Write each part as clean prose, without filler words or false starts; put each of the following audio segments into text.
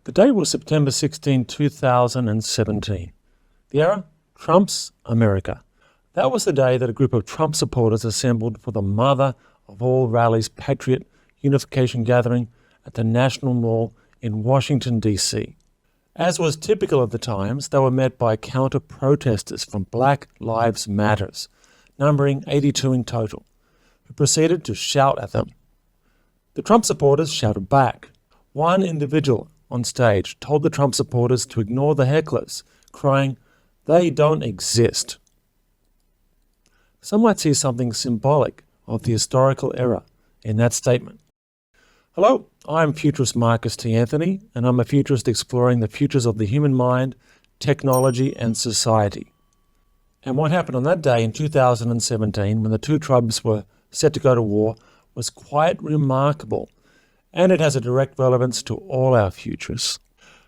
The date was September 16, 2017. The era? Trump's America. That was the day that a group of Trump supporters assembled for the mother of all rallies Patriot Unification Gathering at the National Mall in Washington, D.C. As was typical of the times, they were met by counter-protesters from Black Lives Matters, numbering 82 in total, who proceeded to shout at them. The Trump supporters shouted back. One individual on stage told the Trump supporters to ignore the hecklers, crying, "They don't exist." Some might see something symbolic of the historical era in that statement. Hello, I'm futurist Marcus T. Anthony, and I'm a futurist exploring the futures of the human mind, technology, and society. And what happened on that day in 2017, when the two tribes were set to go to war, was quite remarkable, and it has a direct relevance to all our futurists,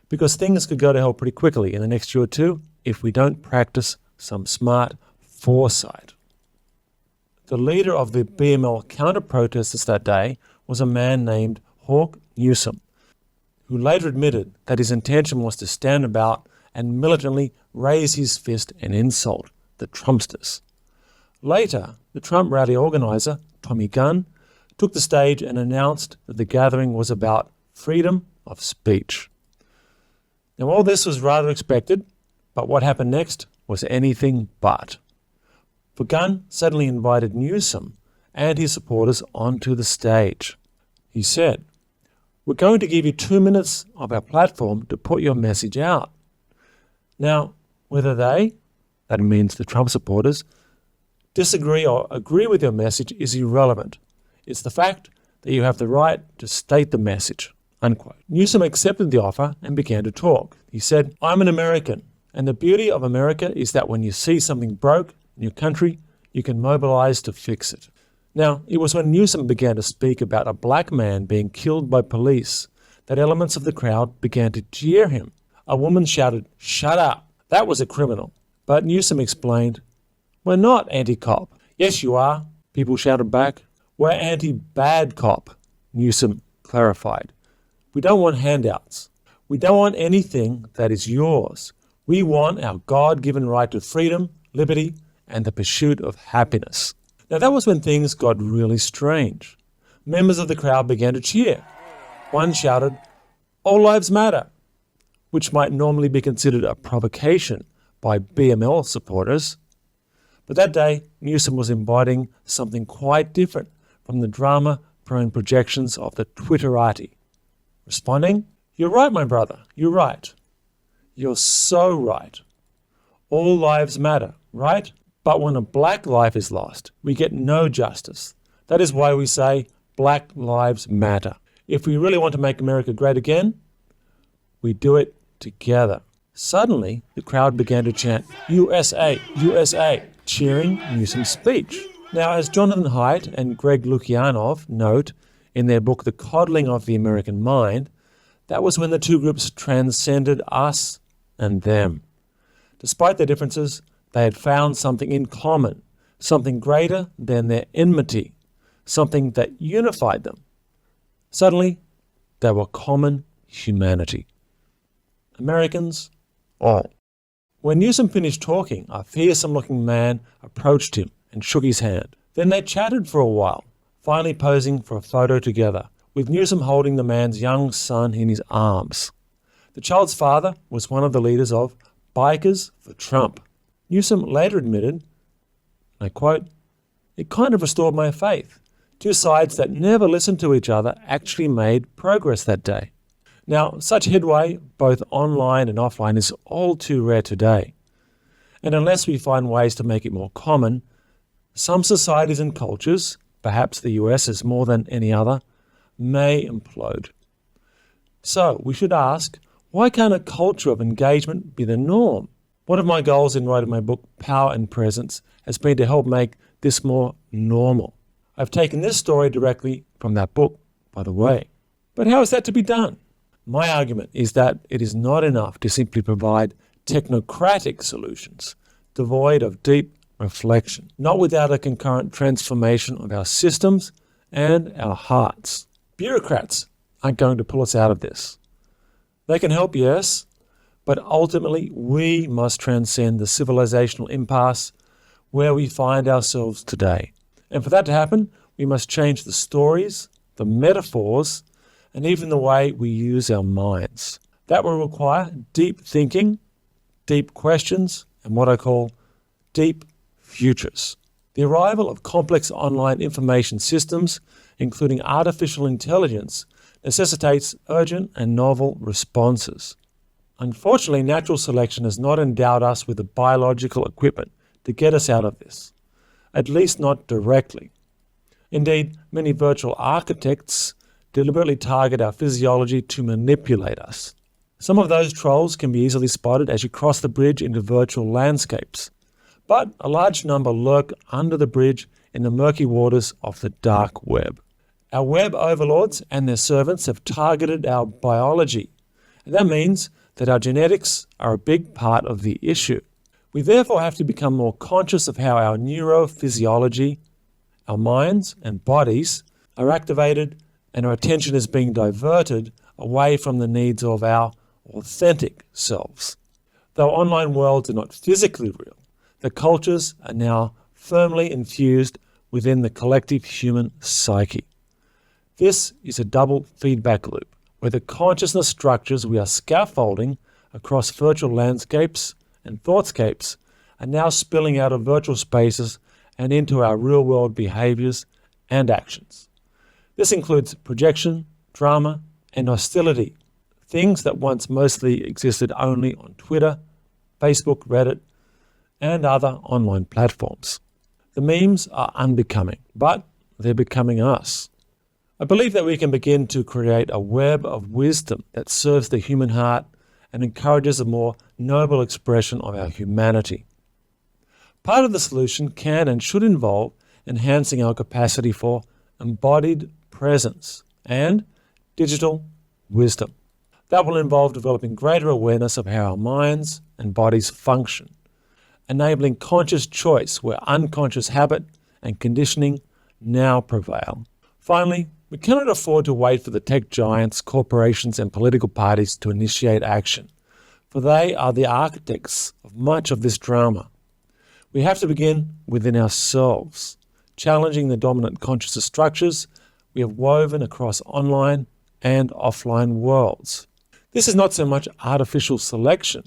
because things could go to hell pretty quickly in the next year or two if we don't practice some smart foresight. The leader of the BML counter-protesters that day was a man named Hawk Newsom, who later admitted that his intention was to stand about and militantly raise his fist and insult the Trumpsters. Later, the Trump rally organizer, Tommy Gunn, took the stage and announced that the gathering was about freedom of speech. Now, all this was rather expected, but what happened next was anything but. For Gunn suddenly invited Newsom and his supporters onto the stage. He said, "We're going to give you 2 minutes of our platform to put your message out." Now, whether they, that means the Trump supporters, disagree or agree with your message is irrelevant. It's the fact that you have the right to state the message, unquote. Newsom accepted the offer and began to talk. He said, "I'm an American, and the beauty of America is that when you see something broke in your country, you can mobilize to fix it." Now, it was when Newsom began to speak about a black man being killed by police that elements of the crowd began to jeer him. A woman shouted, "Shut up." That was a criminal. But Newsom explained, "We're not anti-cop." "Yes, you are," people shouted back. "We're anti-bad cop," Newsom clarified. "We don't want handouts. We don't want anything that is yours. We want our God-given right to freedom, liberty, and the pursuit of happiness." Now that was when things got really strange. Members of the crowd began to cheer. One shouted, "All lives matter," which might normally be considered a provocation by BML supporters. But that day, Newsom was embodying something quite different from the drama-prone projections of the Twitterati. Responding, "You're right, my brother, you're right. You're so right. All lives matter, right? But when a black life is lost, we get no justice. That is why we say Black Lives Matter. If we really want to make America great again, we do it together." Suddenly, the crowd began to chant, "USA, USA," cheering Newsom's speech. Now, as Jonathan Haidt and Greg Lukianov note in their book The Coddling of the American Mind, that was when the two groups transcended us and them. Despite their differences, they had found something in common, something greater than their enmity, something that unified them. Suddenly, they were common humanity. Americans, all. When Newsom finished talking, a fearsome-looking man approached him and shook his hand. Then they chatted for a while, finally posing for a photo together, with Newsom holding the man's young son in his arms. The child's father was one of the leaders of Bikers for Trump. Newsom later admitted, I quote, "It kind of restored my faith. Two sides that never listened to each other actually made progress that day." Now, such headway, both online and offline, is all too rare today. And unless we find ways to make it more common, some societies and cultures, perhaps the US is more than any other, may implode. So we should ask, why can't a culture of engagement be the norm? One of my goals in writing my book, Power and Presence, has been to help make this more normal. I've taken this story directly from that book, by the way. But how is that to be done? My argument is that it is not enough to simply provide technocratic solutions, devoid of deep reflection, not without a concurrent transformation of our systems and our hearts. Bureaucrats aren't going to pull us out of this. They can help, yes, but ultimately we must transcend the civilizational impasse where we find ourselves today. And for that to happen, we must change the stories, the metaphors, and even the way we use our minds. That will require deep thinking, deep questions, and what I call deep futures. The arrival of complex online information systems, including artificial intelligence, necessitates urgent and novel responses. Unfortunately, natural selection has not endowed us with the biological equipment to get us out of this, at least not directly. Indeed, many virtual architects deliberately target our physiology to manipulate us. Some of those trolls can be easily spotted as you cross the bridge into virtual landscapes, but a large number lurk under the bridge in the murky waters of the dark web. Our web overlords and their servants have targeted our biology, and that means that our genetics are a big part of the issue. We therefore have to become more conscious of how our neurophysiology, our minds and bodies are activated and our attention is being diverted away from the needs of our authentic selves. Though online worlds are not physically real, the cultures are now firmly infused within the collective human psyche. This is a double feedback loop, where the consciousness structures we are scaffolding across virtual landscapes and thoughtscapes are now spilling out of virtual spaces and into our real-world behaviors and actions. This includes projection, drama, and hostility, things that once mostly existed only on Twitter, Facebook, Reddit, and other online platforms. The memes are unbecoming, but they're becoming us. I believe that we can begin to create a web of wisdom that serves the human heart and encourages a more noble expression of our humanity. Part of the solution can and should involve enhancing our capacity for embodied presence and digital wisdom. That will involve developing greater awareness of how our minds and bodies function, enabling conscious choice where unconscious habit and conditioning now prevail. Finally, we cannot afford to wait for the tech giants, corporations, and political parties to initiate action, for they are the architects of much of this drama. We have to begin within ourselves, challenging the dominant consciousness structures we have woven across online and offline worlds. This is not so much artificial selection,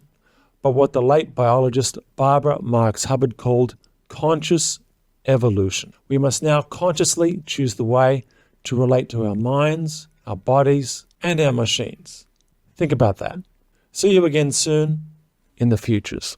but what the late biologist Barbara Marx Hubbard called conscious evolution. We must now consciously choose the way to relate to our minds, our bodies, and our machines. Think about that. See you again soon in the futures.